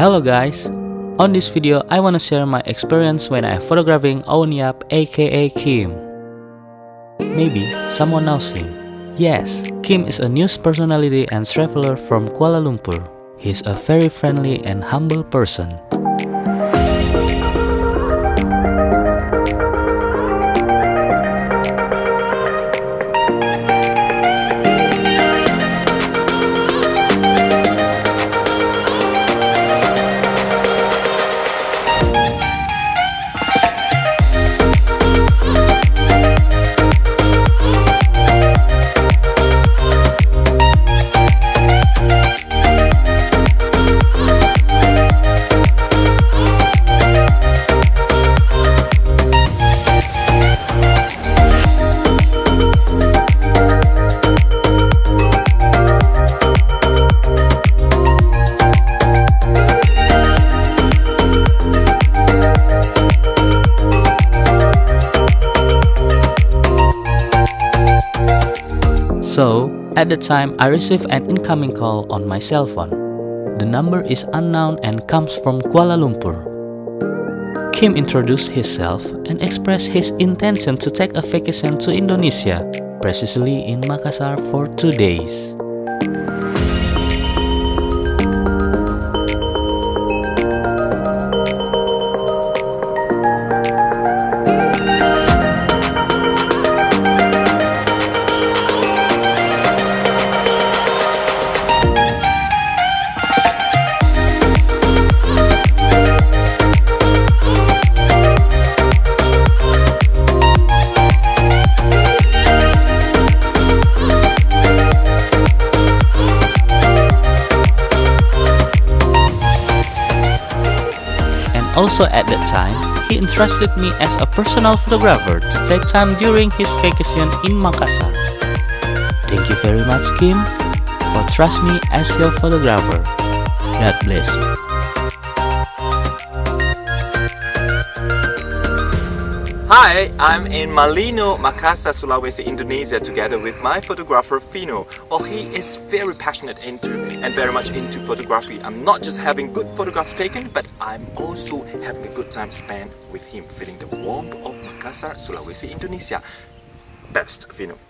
Hello guys! On this video, I wanna share my experience when I photographing Owen Yap aka Kim. Maybe someone knows him. Yes, Kim is a news personality and traveler from Kuala Lumpur. He's a very friendly and humble person. So, at the time, I received an incoming call on my cell phone. The number is unknown and comes from Kuala Lumpur. Kim introduced himself and expressed his intention to take a vacation to Indonesia, precisely in Makassar for 2 days. Also at that time, he entrusted me as a personal photographer to take time during his vacation in Makassar. Thank you very much, Kim, for trust me as your photographer. God bless you. Hi, I'm in Malino, Makassar, Sulawesi, Indonesia together with my photographer Vino. Well, he is very passionate into and very much into photography. I'm not just having good photographs taken, but I'm also having a good time spent with him, feeling the warmth of Makassar, Sulawesi, Indonesia. Best, Vino.